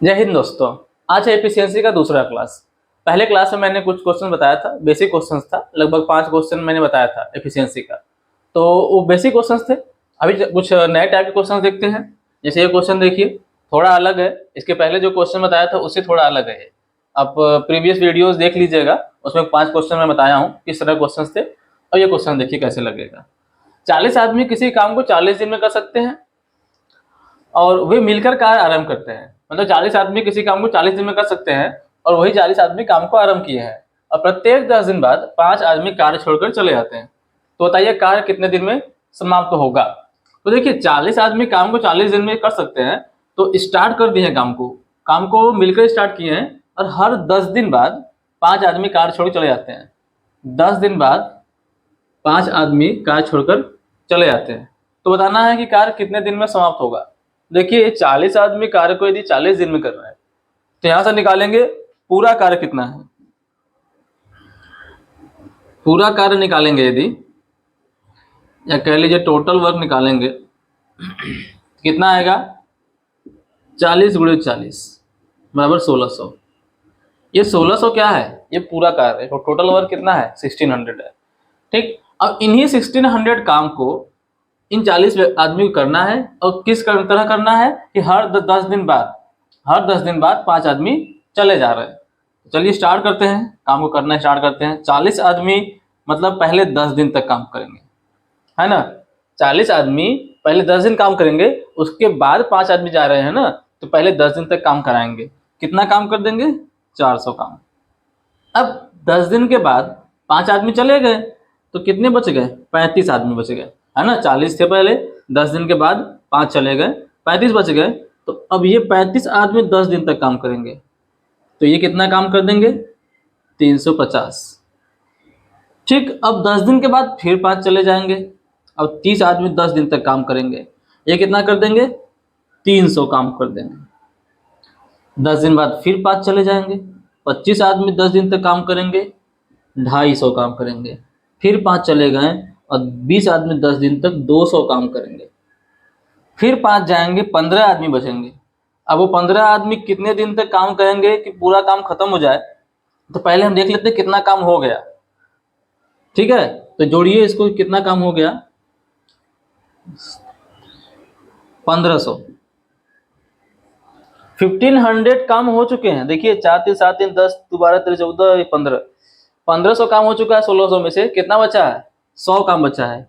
जय हिंद दोस्तों। आज है एफिशिएंसी का दूसरा क्लास। पहले क्लास में मैंने कुछ क्वेश्चन बताया था, बेसिक क्वेश्चंस था, लगभग 5 क्वेश्चन मैंने बताया था एफिशिएंसी का। तो वो बेसिक क्वेश्चंस थे। अभी कुछ नए टाइप के क्वेश्चन देखते हैं। जैसे ये क्वेश्चन देखिए, थोड़ा अलग है, इसके पहले जो क्वेश्चन बताया था उससे थोड़ा अलग है। आप प्रीवियस वीडियोज देख लीजिएगा, उसमें 5 क्वेश्चन मैं बताया हूँ किस तरह क्वेश्चन थे, और ये क्वेश्चन देखिए कैसे लगेगा। 40 आदमी किसी काम को 40 दिन में कर सकते हैं और वे मिलकर कार्य आरंभ करते हैं। मतलब 40 आदमी किसी काम को 40 दिन में कर सकते हैं और वही 40 आदमी काम को आरंभ किए हैं, और प्रत्येक 10 दिन बाद 5 आदमी कार्य छोड़कर चले जाते हैं। तो बताइए कार्य कितने दिन में समाप्त होगा। तो देखिए 40 आदमी काम को 40 दिन में कर सकते हैं, तो स्टार्ट कर दिए हैं काम को मिलकर स्टार्ट किए हैं, और हर 10 दिन बाद 5 आदमी कार्य छोड़ चले जाते हैं। 10 दिन बाद 5 आदमी कार्य छोड़कर चले जाते हैं। तो बताना है कि कार्य कितने दिन में समाप्त होगा। देखिए 40 आदमी कार्य को यदि 40 दिन में कर रहे हैं, तो यहां से निकालेंगे पूरा कार्य कितना है। पूरा कार्य निकालेंगे यदि, या कह लीजिए टोटल वर्क निकालेंगे, कितना आएगा 40 × 40 बराबर 1600। ये 1600 क्या है, ये पूरा कार्य है। तो टोटल वर्क कितना है 1600 है। ठीक, अब इन्हीं 1600 काम को इन 40 आदमी को करना है, और किस तरह करना है कि हर 10 दिन बाद 5 आदमी चले जा रहे हैं। चलिए स्टार्ट करते हैं, काम को करना स्टार्ट करते हैं। 40 आदमी मतलब पहले 10 दिन तक काम करेंगे, है ना। 40 आदमी पहले 10 दिन काम करेंगे, उसके बाद 5 आदमी जा रहे हैं ना, तो पहले 10 दिन तक काम कराएंगे। कितना काम कर देंगे 400 काम। अब 10 दिन के बाद 5 आदमी चले गए, तो कितने बच गए 35 आदमी बच गए, है ना। 40 थे पहले, 10 दिन के बाद 5 चले गए, 35 बच गए। तो अब ये 35 आदमी 10 दिन तक काम करेंगे, तो ये कितना काम कर देंगे 350। ठीक, अब 10 दिन के बाद फिर 5 चले जाएंगे। अब 30 आदमी 10 दिन तक काम करेंगे, ये कितना कर देंगे 300 काम कर देंगे। 10 दिन बाद फिर 5 चले जाएंगे, 25 आदमी 10 दिन तक काम करेंगे, 250 काम करेंगे। फिर 5 चले गए, और 20 आदमी 10 दिन तक 200 काम करेंगे। फिर 5 जाएंगे, 15 आदमी बचेंगे। अब वो 15 आदमी कितने दिन तक काम करेंगे कि पूरा काम खत्म हो जाए। तो पहले हम देख लेते हैं कितना काम हो गया। ठीक है, तो जोड़िए इसको, कितना काम हो गया 1500। 1500 काम हो चुके हैं। देखिए 4 3 7 3 10 12 13 14 15, 1500 काम हो चुका है। 1600 में से कितना बचा है 100 काम बचा है।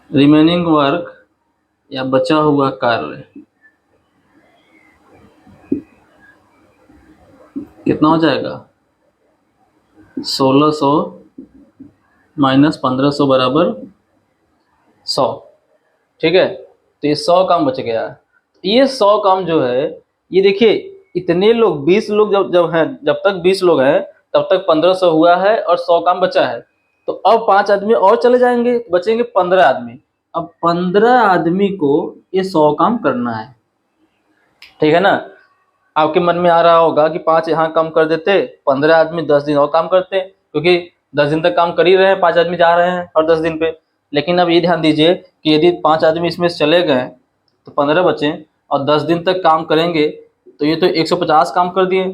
रिमेनिंग वर्क या बचा हुआ कार्य कितना हो जाएगा 1600 माइनस 1500 बराबर 100। ठीक है, तो ये 100 काम बच गया। ये 100 काम जो है, ये देखिए इतने लोग 20 लोग जब तक 20 लोग हैं तब तक 1500 हुआ है और 100 काम बचा है। तो अब 5 आदमी और चले जाएंगे, बचेंगे 15 आदमी। अब 15 आदमी को ये 100 काम करना है। ठीक है ना। आपके मन में आ रहा होगा कि 5 यहाँ कम कर देते, 15 आदमी 10 दिन और काम करते, क्योंकि 10 दिन तक काम कर ही रहे हैं, 5 आदमी जा रहे हैं और 10 दिन पे। लेकिन अब ये ध्यान दीजिए कि यदि 5 आदमी इसमें से चले गए तो 15 बचे, और 10 दिन तक काम करेंगे, तो ये तो 150 काम कर दिए।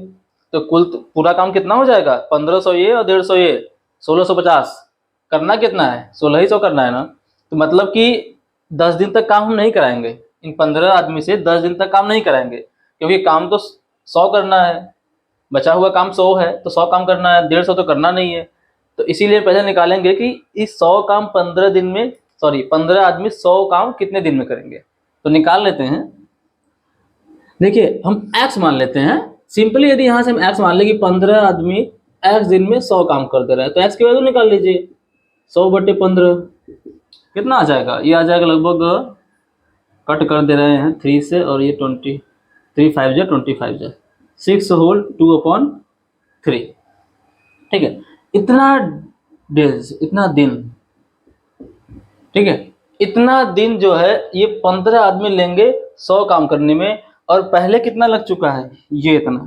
तो कुल पूरा काम कितना हो जाएगा 1500 ये और 150 ये 1650। करना कितना है 1600 करना है ना। तो मतलब कि 10 दिन तक काम हम नहीं कराएंगे, इन 15 आदमी से 10 दिन तक काम नहीं कराएंगे, क्योंकि काम तो 100 करना है, बचा हुआ काम 100 है, तो 100 काम करना है, 150 तो करना नहीं है। तो इसीलिए पहले निकालेंगे कि इस 100 काम 15 दिन में, सॉरी 15 आदमी 100 काम कितने दिन में करेंगे। तो निकाल लेते हैं। देखिए हम x मान लेते हैं सिंपली। यदि यहाँ से हम x मान लें कि 15 आदमी x दिन में 100 काम कर दे रहे हैं, तो x की वैल्यू निकाल लीजिए 100/15 कितना आ जाएगा। ये आ जाएगा लगभग, कट कर दे रहे हैं 3 से, और ये 20 3 5 जा 25 जा 6 होल 2/3। ठीक है, इतना डेज, इतना दिन, ठीक है, इतना दिन जो है ये 15 आदमी लेंगे 100 काम करने में। और पहले कितना लग चुका है ये इतना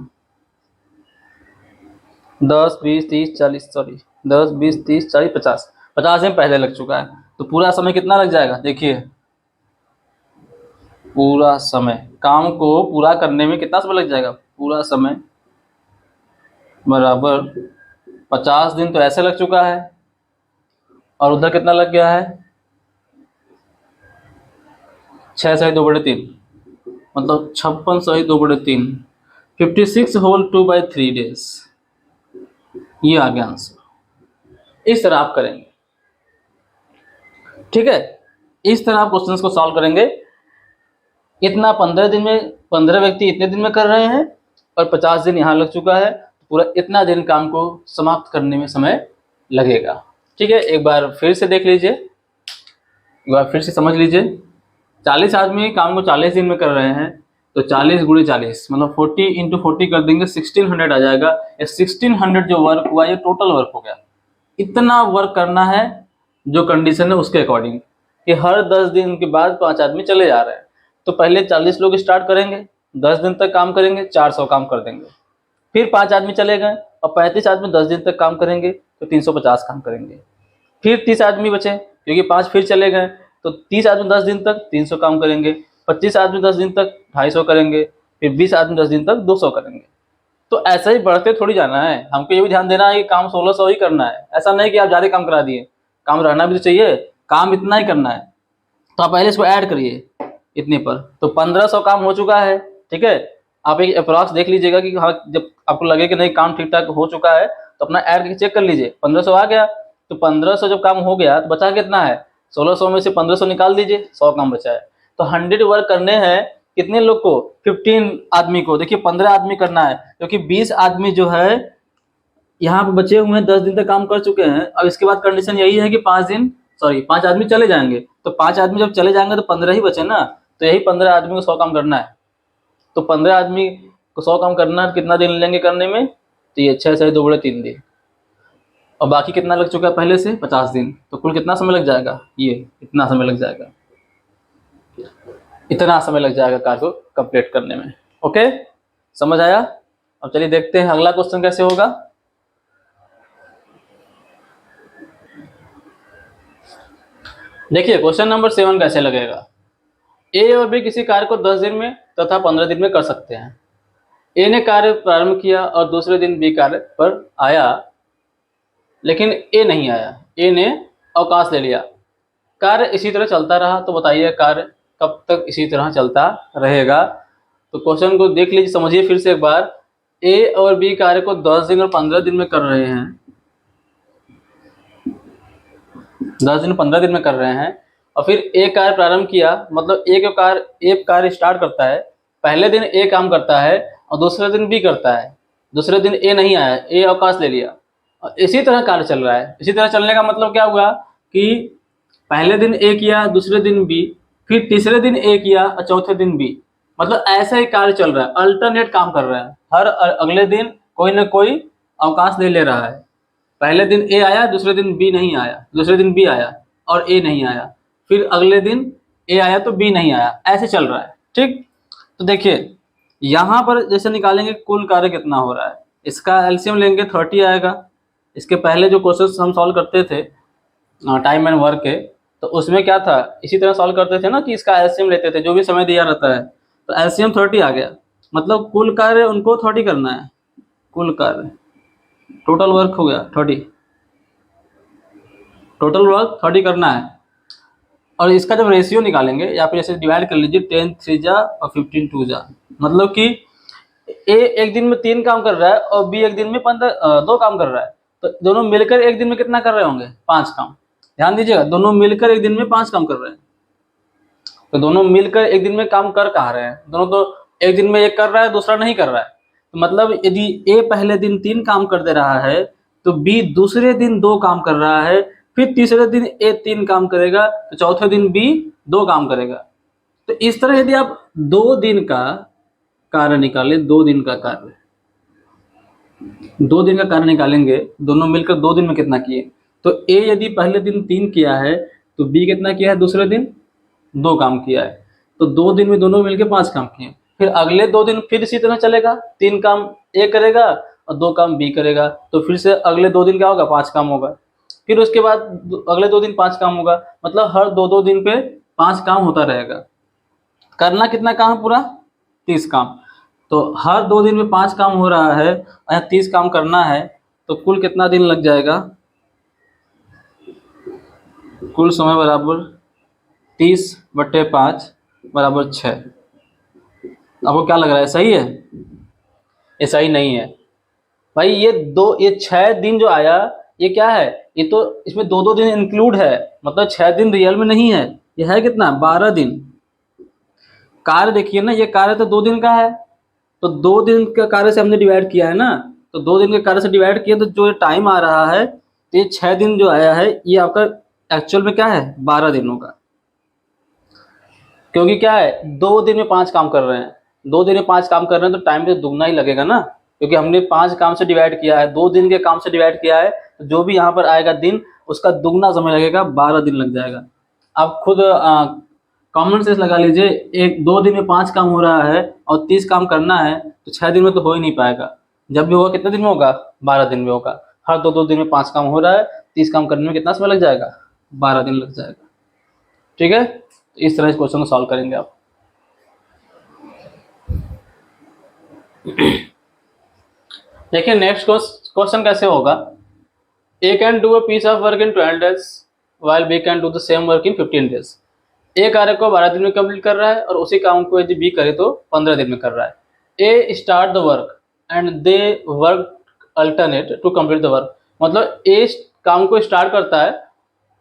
10 20 30 40, सॉरी 10 20 30 40 50, 50 दिन पहले लग चुका है। तो पूरा समय कितना लग जाएगा देखिए पूरा समय, काम को पूरा करने में कितना समय लग जाएगा, पूरा समय बराबर 50 दिन तो ऐसे लग चुका है, और उधर कितना लग गया है 6/2/3, मतलब 56/2/3, 56 होल 2/3 डेज। ये आ गया आंसर। इस तरह आप करेंगे, ठीक है, इस तरह आप क्वेश्चंस को सॉल्व करेंगे। इतना 15 दिन में, 15 व्यक्ति इतने दिन में कर रहे हैं और 50 दिन यहाँ लग चुका है, पूरा इतना दिन काम को समाप्त करने में समय लगेगा। ठीक है, एक बार फिर से देख लीजिए, एक बार फिर से समझ लीजिए। 40 आदमी काम को 40 दिन में कर रहे हैं, तो 40 × 40 मतलब 40 × 40 कर देंगे, 1600 आ जाएगा। ये 1600 जो वर्क हुआ ये टोटल वर्क हो गया। इतना वर्क करना है जो कंडीशन है उसके अकॉर्डिंग, कि हर 10 दिन के बाद 5 आदमी चले जा रहे हैं, तो पहले 40 लोग स्टार्ट करेंगे, 10 दिन तक काम करेंगे, 400 काम कर देंगे। फिर 5 आदमी चले गए और 35 आदमी 10 दिन तक काम करेंगे तो 350 काम करेंगे। फिर 30 आदमी बचे, क्योंकि 5 फिर चले गए, तो 30 आदमी 10 दिन तक 300 काम करेंगे, 25 आदमी 10 दिन तक 250 करेंगे, फिर 20 आदमी 10 दिन तक 200 करेंगे। तो ऐसा ही बढ़ते थोड़ी जाना है, हमको ये भी ध्यान देना है कि काम 1600 ही करना है। ऐसा नहीं कि आप ज़्यादा काम करा दिए, काम रहना भी तो चाहिए, काम इतना ही करना है। तो आप पहले इसको ऐड करिए इतने पर, तो 1500 काम हो चुका है। ठीक है, आप एक अप्रॉक्स देख लीजिएगा कि हाँ, जब आपको लगे कि नहीं काम ठीक ठाक हो चुका है तो अपना ऐड करके चेक कर लीजिए। 1500 आ गया, तो 1500 जब काम हो गया तो बचा कितना है, 1600 में से 1500 निकाल दीजिए, 100 काम बचा है। तो 100 वर्क करने हैं कितने लोग को, 15 आदमी को। देखिए 15 आदमी करना है, क्योंकि 20 आदमी जो है यहाँ पे बचे हुए हैं, 10 दिन तक काम कर चुके हैं। अब इसके बाद कंडीशन यही है कि 5 आदमी चले जाएंगे, तो 5 आदमी जब चले जाएंगे तो 15 ही बचे ना, तो यही 15 आदमी को 100 काम करना है। तो 15 आदमी को 100 काम करना है, कितना दिन लेंगे करने में, तो ये 6/2/3 दिन, और बाकी कितना लग चुका है पहले से 50 दिन, तो कुल कितना समय लग जाएगा, ये इतना समय लग जाएगा, इतना समय लग जाएगा कार्य को कंप्लीट करने में। ओके, समझ आया। अब चलिए देखते हैं अगला क्वेश्चन कैसे होगा। देखिए क्वेश्चन नंबर 7 कैसे लगेगा। ए और बी किसी कार्य को 10 दिन में तथा 15 दिन में कर सकते हैं। ए ने कार्य प्रारंभ किया और दूसरे दिन बी कार्य पर आया, लेकिन ए नहीं आया, ए ने अवकाश ले लिया। कार्य इसी तरह चलता रहा, तो बताइए कार्य कब तक इसी तरह चलता रहेगा। तो क्वेश्चन को देख लीजिए, समझिए फिर से एक बार। ए और बी कार्य को 10 दिन और 15 दिन में कर रहे हैं, 10 दिन 15 दिन में कर रहे हैं, और फिर ए कार्य प्रारंभ किया, मतलब एक कार्य स्टार्ट करता है, पहले दिन ए काम करता है और दूसरे दिन बी करता है। दूसरे दिन ए नहीं आया, ए अवकाश ले लिया, और इसी तरह कार्य चल रहा है। इसी तरह चलने का मतलब क्या हुआ कि पहले दिन ए किया, दूसरे दिन बी, फिर तीसरे दिन ए किया और चौथे दिन बी, मतलब ऐसा ही कार्य चल रहा है, अल्टरनेट काम कर रहा है। हर अगले दिन कोई ना कोई अवकाश ले रहा है। पहले दिन ए आया, दूसरे दिन बी नहीं आया, दूसरे दिन बी आया और ए नहीं आया, फिर अगले दिन ए आया तो बी नहीं आया, ऐसे चल रहा है। ठीक, तो देखिए यहाँ पर जैसे निकालेंगे कुल कार्य कितना हो रहा है, इसका एलसीएम लेंगे 30 आएगा। इसके पहले जो क्वेश्चन हम सॉल्व करते थे टाइम एंड वर्क के, तो उसमें क्या था, इसी तरह सॉल्व करते थे ना कि इसका एलसीएम लेते थे, जो भी समय दिया रहता है, तो एलसीएम 30 आ गया, मतलब कुल कार्य उनको 30 करना है। कुल कार्य टोटल वर्क हो गया 30, टोटल वर्क 30 करना है। और इसका जब रेशियो निकालेंगे, या फिर ऐसे डिवाइड कर लीजिए, 10 3 जा और 15 2 जा, मतलब कि ए एक दिन में 3 काम कर रहा है और बी एक दिन में 2 काम कर रहा है, तो दोनों मिलकर एक दिन में कितना कर रहे होंगे, 5 काम। ध्यान दीजिएगा, दोनों मिलकर एक दिन में 5 काम कर रहे हैं। तो दोनों मिलकर एक दिन में काम कर कहाँ रहे हैं, दोनों तो एक दिन में एक कर रहा है, दूसरा नहीं कर रहा है। तो मतलब यदि ए पहले दिन 3 काम कर दे रहा है, तो बी दूसरे दिन 2 काम कर रहा है, फिर तीसरे दिन ए 3 काम करेगा, तो चौथे दिन बी 2 काम करेगा। तो इस तरह यदि आप 2 दिन का कार्य निकालें, 2 दिन का कार्य, 2 दिन का कार्य निकालेंगे, दोनों मिलकर 2 दिन में कितना किए, तो ए यदि पहले दिन 3 किया है तो बी कितना किया है, दूसरे दिन 2 काम किया है, तो 2 दिन में दोनों मिलकर 5 काम किए। फिर अगले 2 दिन फिर इसी तरह चलेगा, 3 काम ए करेगा और 2 काम बी करेगा, तो फिर से अगले 2 दिन क्या होगा, 5 काम होगा। फिर उसके बाद अगले 2 दिन 5 काम होगा, मतलब हर 2-2 दिन पे 5 काम होता रहेगा। करना कितना काम है पूरा? 30 काम। तो हर 2 दिन में 5 काम हो रहा है और 30 काम करना है, तो कुल कितना दिन लग जाएगा? कुल समय बराबर 30/5 बराबर 6। आपको क्या लग रहा है, सही है? ये सही नहीं है भाई। ये 6 दिन जो आया, ये क्या है? ये तो इसमें 2-2 दिन इंक्लूड है, मतलब 6 दिन रियल में नहीं है। ये है कितना? 12 दिन। कार्य देखिए ना, ये कार्य तो 2 दिन का है, तो 2 दिन का कार्य से हमने डिवाइड किया है ना, तो 2 दिन के कार्य से डिवाइड किया, तो जो टाइम आ रहा है, तो ये 6 दिन जो आया है, ये आपका एक्चुअल में क्या है? 12 दिनों का। क्योंकि क्या है, 2 दिन में 5 काम कर रहे हैं, 2 दिन में 5 काम कर रहे हैं, तो टाइम तो दुगना ही लगेगा ना, क्योंकि हमने 5 काम से डिवाइड किया है, 2 दिन के काम से डिवाइड किया है, तो जो भी यहाँ पर आएगा दिन, उसका दुगना समय लगेगा, 12 दिन लग जाएगा। आप खुद कॉमन सेंस लगा लीजिए, 2 दिन में 5 काम हो रहा है और 30 काम करना है, तो 6 दिन में तो हो ही नहीं पाएगा। जब भी होगा कितने दिन में होगा? 12 दिन में होगा। हर 2-2 दिन में 5 काम हो रहा है, 30 काम करने में कितना समय लग जाएगा? 12 दिन लग जाएगा। ठीक है, तो इस तरह इस क्वेश्चन को सॉल्व करेंगे आप। देखिए नेक्स्ट क्वेश्चन कैसे होगा। A can do a piece of work in 12 days while B can do the same work in 15 days। A कार्य को 12 दिन में कंप्लीट कर रहा है और उसी काम को यदि बी करे तो 15 दिन में कर रहा है। A start the work and they work alternate to complete the work. मतलब ए काम को स्टार्ट करता है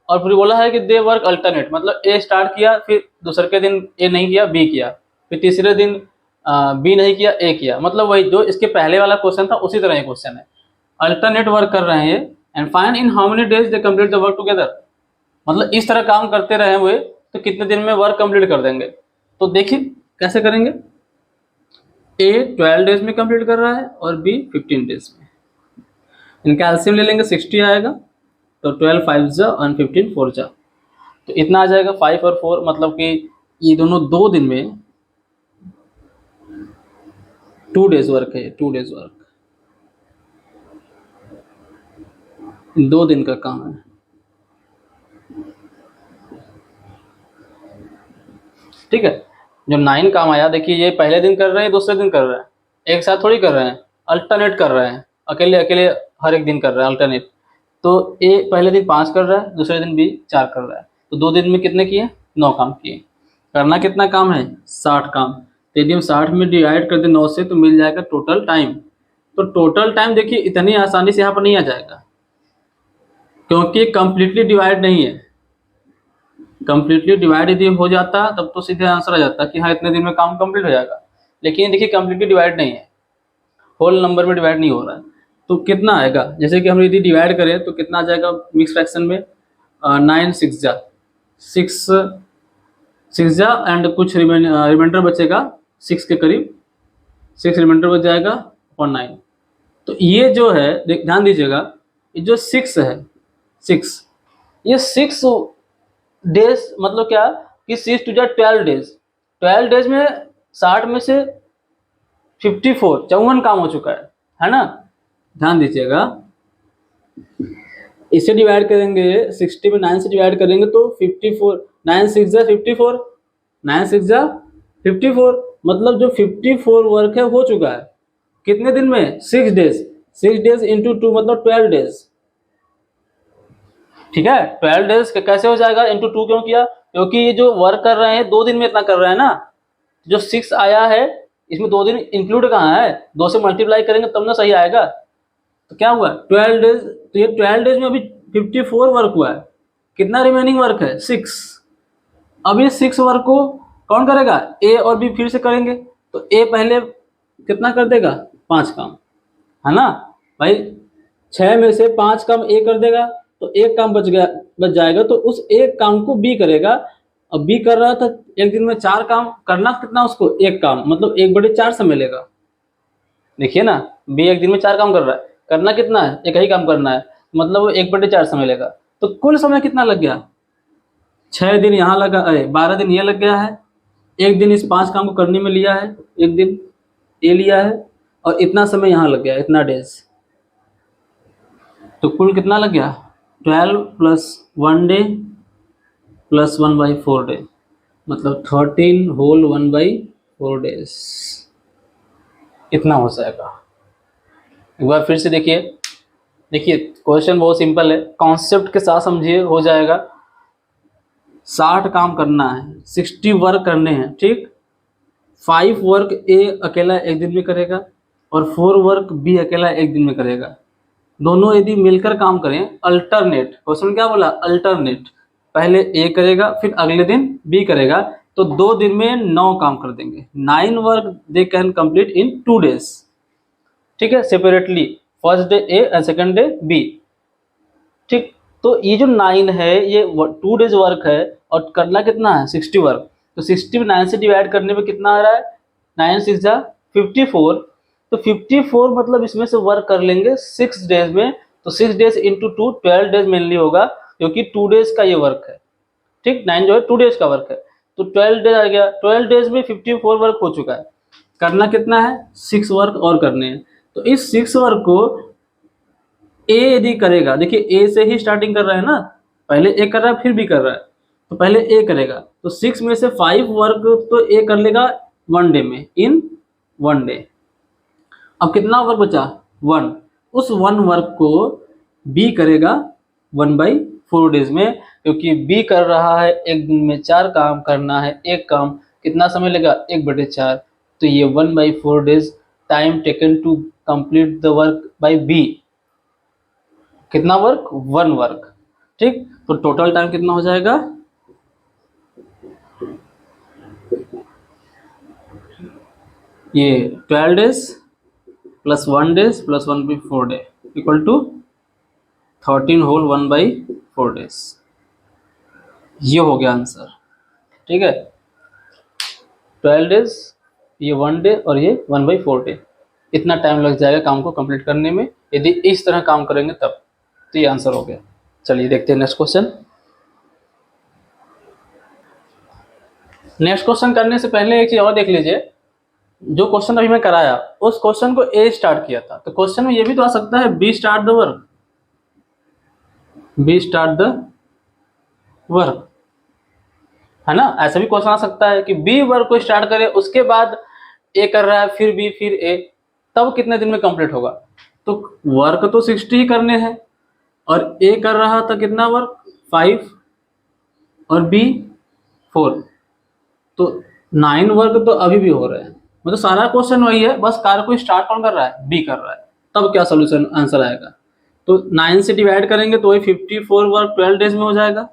और फिर बोला है कि दे वर्क अल्टरनेट, मतलब ए स्टार्ट किया, फिर दूसरे के दिन ए नहीं किया, बी किया, फिर तीसरे दिन बी नहीं किया, ए किया। मतलब वही जो इसके पहले वाला क्वेश्चन था, उसी तरह ये क्वेश्चन है। अल्टरनेट वर्क कर रहे हैं and find in how many days they complete the work together. मतलब इस तरह काम करते रहे हुए तो कितने दिन में वर्क कंप्लीट कर देंगे। तो देखिए कैसे करेंगे। ए 12 डेज में कंप्लीट कर रहा है और बी 15 डेज में। इनका एलसीएम ले लेंगे, 60 आएगा, तो 12 5 जा और 15 4 जा, तो इतना आ जाएगा 5 और 4, मतलब कि ये दोनों 2 दिन में 2 डेज वर्क है, 2 डेज वर्क, 2 दिन का काम है। ठीक है, जो 9 काम आया, देखिए ये पहले दिन कर रहे हैं, दूसरे दिन कर रहे हैं, एक साथ थोड़ी कर रहे हैं, अल्टरनेट कर रहे हैं, अकेले अकेले हर एक दिन कर रहे हैं अल्टरनेट। तो ए पहले दिन 5 कर रहा है, दूसरे दिन बी 4 कर रहा है, तो 2 दिन में कितने किए? 9 काम किए। करना कितना काम है? 60 काम। तो यदि हम 60 में डिवाइड कर दें 9 से, तो मिल जाएगा टोटल टाइम। तो टोटल टाइम देखिए इतनी आसानी से यहाँ पर नहीं आ जाएगा, क्योंकि कंप्लीटली डिवाइड नहीं है। कंप्लीटली डिवाइड यदि हो जाता तब तो सीधे आंसर आ जाता कि हाँ इतने दिन में काम कंप्लीट हो जाएगा, लेकिन देखिए कंप्लीटली डिवाइड नहीं है, होल नंबर में डिवाइड नहीं हो रहा है। तो कितना आएगा? जैसे कि हम यदि डिवाइड करें तो कितना आ जाएगा मिक्स फ्रैक्शन में? 9 6 जा 6 जा एंड कुछ रिमाइंडर बचेगा 6 के करीब, 6 रिमाइंडर बच जाएगा और 9। तो ये जो है ध्यान दीजिएगा, ये जो 6 है, 6, ये 6 डेज मतलब क्या कि 6 टू जा 12 डेज, 12 डेज में 60 में से 54 54 काम हो चुका है ना। ध्यान दीजिएगा, इसे डिवाइड करेंगे 60 में 9 से डिवाइड करेंगे तो 54, 9 6 जा 54, 9 6 जा 54, मतलब जो 54 वर्क है हो चुका है कितने दिन में? 6 डेज, 6 डेज इंटू 2 मतलब 12 डेज। ठीक है, 12 डेज कैसे हो जाएगा? इंटू 2 क्यों किया? क्योंकि ये जो वर्क कर रहे हैं 2 दिन में इतना कर रहे हैं ना, जो 6 आया है इसमें 2 दिन इंक्लूड कहाँ है? 2 से मल्टीप्लाई करेंगे तब ना सही आएगा। तो क्या हुआ 12 डेज, तो ये 12 डेज में अभी 54 वर्क हुआ है, कितना रिमेनिंग वर्क है? 6। अब ये 6 वर्क को कौन करेगा? ए और बी फिर से करेंगे, तो ए पहले कितना कर देगा? 5 काम, है ना भाई। 6 में से 5 काम ए कर देगा, तो एक काम बच जाएगा, तो उस एक काम को बी करेगा। अब बी कर रहा था एक दिन में 4 काम, करना कितना उसको? एक काम, मतलब 1/4 समय लेगा। देखिए ना, बी एक दिन में 4 काम कर रहा है, करना कितना है? एक ही काम करना है, मतलब 1/4 समय लेगा। तो कुल समय कितना लग गया? 6 दिन यहाँ लगा, 12 दिन ये लग गया है, एक दिन इस 5 काम को करने में लिया है, एक दिन ये लिया है, और इतना समय यहाँ लग गया, इतना डेज। तो कुल कितना लग गया? 12 + 1 डे + 1/4 डे, मतलब 13 होल 1/4 days, इतना हो जाएगा। एक बार फिर से देखिए, देखिए क्वेश्चन बहुत सिंपल है, कॉन्सेप्ट के साथ समझिए, हो जाएगा। 60 काम करना है, 60 वर्क करने हैं, ठीक। 5 वर्क ए अकेला एक दिन में करेगा और 4 वर्क बी अकेला एक दिन में करेगा। दोनों यदि मिलकर काम करें, अल्टरनेट, क्वेश्चन क्या बोला, अल्टरनेट, पहले ए करेगा फिर अगले दिन बी करेगा, तो 2 दिन में 9 काम कर देंगे। 9 work they can complete in 2 days, ठीक है, separately, first day A and second day B, ठीक। तो ये जो 9 है ये 2 days वर्क है और करना कितना है, 60 वर्क। तो 60 में 9 से डिवाइड करने में कितना आ रहा है, 9 6 जा 54। तो 54 मतलब इसमें से वर्क कर लेंगे 6 days में, तो 6 days इंटू 2 12 days मेनली होगा, क्योंकि 2 days का ये वर्क है, ठीक। 9 जो है 2 days का वर्क है, तो 12 days आ गया। 12 days में 54 वर्क हो चुका है, करना कितना है, 6 वर्क और करने हैं। तो इस 6 वर्क को ए यदि करेगा, देखिए ए से ही स्टार्टिंग कर रहा है ना, पहले ए कर रहा है फिर बी कर रहा है, तो पहले ए करेगा, तो 6 में से 5 वर्क तो ए कर लेगा 1 डे में, इन 1 डे। अब कितना वर्क बचा, 1, उस 1 वर्क को बी करेगा 1/4 days में, क्योंकि बी कर रहा है एक दिन में 4 काम करना है, एक काम कितना समय लेगा, 1/4, तो ये 1/4 days time taken to complete the work by B. कितना वर्क, 1 वर्क, ठीक। तो टोटल टाइम कितना हो जाएगा, ये 12 days plus 1 days plus 1/4 day equal to 13 whole 1/4 days। ये हो गया आंसर, ठीक है। 12 days, ये 1 डे और ये 1/4 डे, इतना टाइम लग जाएगा काम को कंप्लीट करने में, यदि इस तरह काम करेंगे तब। तो ये आंसर हो गया। चलिए देखते हैं नेक्स्ट क्वेश्चन। नेक्स्ट क्वेश्चन करने से पहले एक चीज और देख लीजिए, जो क्वेश्चन अभी मैं कराया उस क्वेश्चन को ए स्टार्ट किया था, तो क्वेश्चन में ये भी तो आ सकता है be start the work, be start the work, है ना। ऐसा भी क्वेश्चन आ सकता है कि बी वर्क को स्टार्ट करे, उसके बाद ए कर रहा है फिर बी फिर ए, तब कितने दिन में कंप्लीट होगा। तो वर्क तो 60 ही करने हैं और ए कर रहा था कितना वर्क, 5 और बी 4, तो 9 वर्क तो अभी भी हो रहे हैं। मतलब सारा क्वेश्चन वही है, बस कार्य को स्टार्ट कौन कर रहा है, बी कर रहा है, तब क्या सोल्यूशन आंसर आएगा। तो 9 से डिवाइड करेंगे तो वही 54 वर्क 12 डेज में हो जाएगा,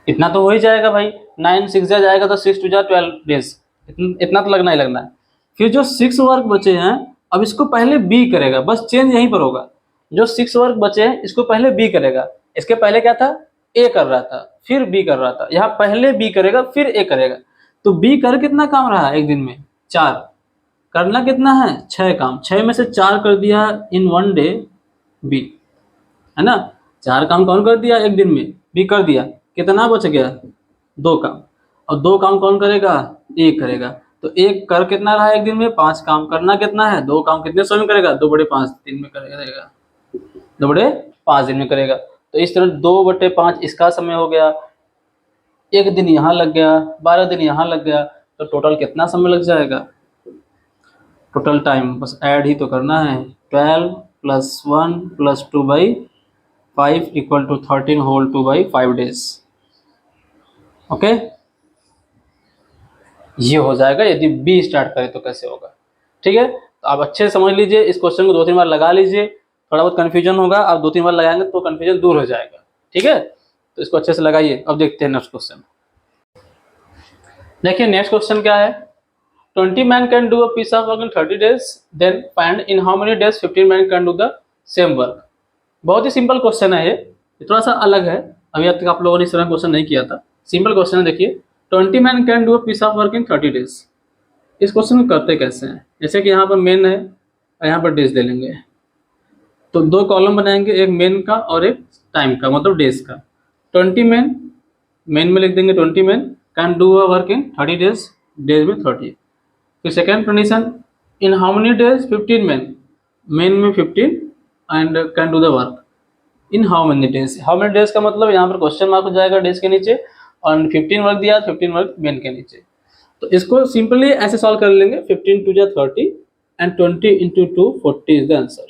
इतना तो हो ही जाएगा भाई। 9 6 जाएगा तो 6 2 12 डेज, इतना तो लगना ही लगना है। फिर जो 6 वर्क बचे हैं, अब इसको पहले बी करेगा, बस चेंज यहीं पर होगा। जो 6 वर्क बचे हैं इसको पहले बी करेगा, इसके पहले क्या था, ए कर रहा था फिर बी कर रहा था, यहाँ पहले बी करेगा फिर ए करेगा। तो बी कर कितना काम रहा एक दिन में, 4, करना कितना है, 6 काम, 6 में से 4 कर दिया इन 1 डे बी, है ना। 4 काम कौन कर दिया एक दिन में, बी कर दिया, कितना बच गया, 2 काम, और 2 काम कौन करेगा, ए करेगा। तो एक कर कितना रहा एक दिन में, 5 काम, करना कितना है, 2 काम, कितने समय में करेगा, 2/5 दिन में करेगा, 2/5 दिन में करेगा। तो इस तरह 2/5 इसका समय हो गया, एक दिन यहाँ लग गया, 12 दिन यहाँ लग गया, तो टोटल कितना समय लग जाएगा, टोटल टाइम बस ऐड ही तो करना है, 12 + 1 + 2/5 equal to 13 whole 2/5 days. Okay, ये हो जाएगा यदि बी स्टार्ट करें तो कैसे होगा, ठीक है। तो आप अच्छे से समझ लीजिए, इस क्वेश्चन को 2-3 बार लगा लीजिए, थोड़ा बहुत कन्फ्यूजन होगा, आप 2-3 बार लगाएंगे तो कन्फ्यूजन दूर हो जाएगा, ठीक है। तो इसको अच्छे से लगाइए। अब देखते हैं नेक्स्ट क्वेश्चन। देखिए नेक्स्ट क्वेश्चन क्या है, 20 man can do a piece of work in 30 days, then find in how many days 15 man can do the same work. बहुत ही सिंपल क्वेश्चन है ये थोड़ा सा अलग है, अभी अब तक आप लोगों ने इस तरह क्वेश्चन नहीं किया था। सिंपल क्वेश्चन है, देखिए 20 man can do a piece of work in 30 days। इस क्वेश्चन को करते कैसे हैं, जैसे कि यहाँ पर मेन है और यहाँ पर डेज दे लेंगे, तो 2 कॉलम बनाएंगे, एक मेन का और एक टाइम का, मतलब डेज का। 20 मैन, मेन में लिख देंगे 20 man can do a work in 30 days, days में 30। फिर second condition, in how many days 15 man, main में 15 and can do the work in how many days. How many days का मतलब यहाँ पर क्वेश्चन मार्क हो जाएगा डेज के नीचे, और 15 वर्क दिया, 15 वर्क मेन के नीचे। तो इसको सिंपली ऐसे सॉल्व कर लेंगे, 15 टू जा 30 and 20 into 2 40 is the answer.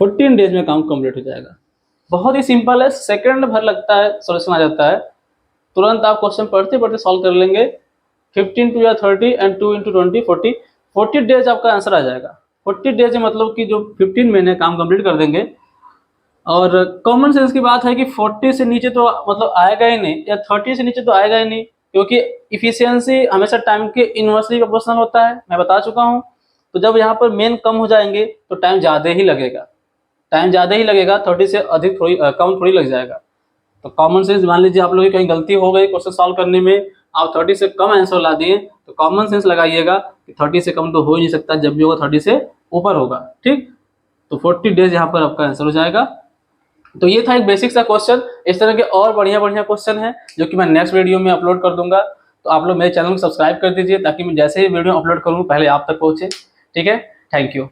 14 days में काम कंप्लीट हो जाएगा। बहुत ही सिंपल है, सेकंड भर लगता है, सॉल्यूशन आ जाता है, तुरंत आप क्वेश्चन पढ़ते पढ़ते सॉल्व कर लेंगे। 15 टू या 30 एंड 2 इंटू 20 40 डेज आपका आंसर आ जाएगा। 40 डेज में मतलब कि जो 15 महीने काम कंप्लीट कर देंगे। और कॉमन सेंस की बात है कि 40 से नीचे तो मतलब आएगा ही नहीं, या 30 से नीचे तो आएगा ही नहीं, क्योंकि इफिशियंसी हमेशा टाइम के इन्वर्सली प्रोपोर्शनल होता है, मैं बता चुका हूँ। तो जब यहाँ पर मेन कम हो जाएंगे तो टाइम ज़्यादा ही लगेगा, टाइम ज़्यादा ही लगेगा, 30 से अधिक थोड़ी कम थोड़ी लग जाएगा। तो कॉमन सेंस, मान लीजिए आप लोगों की कहीं गलती हो गई क्वेश्चन सॉल्व करने में, आप 30 से कम आंसर ला दिए, तो कॉमन सेंस लगाइएगा कि 30 से कम तो हो ही नहीं सकता, जब भी होगा 30 से ऊपर होगा। ठीक, तो 40 डेज यहाँ पर आपका आंसर हो जाएगा। तो ये था एक बेसिक सा क्वेश्चन। इस तरह के और बढ़िया बढ़िया क्वेश्चन हैं जो कि मैं नेक्स्ट वीडियो में अपलोड कर दूंगा। तो आप लोग मेरे चैनल को सब्सक्राइब कर दीजिए, ताकि मैं जैसे ही वीडियो अपलोड करूँ पहले आप तक पहुँचे। ठीक है, थैंक यू।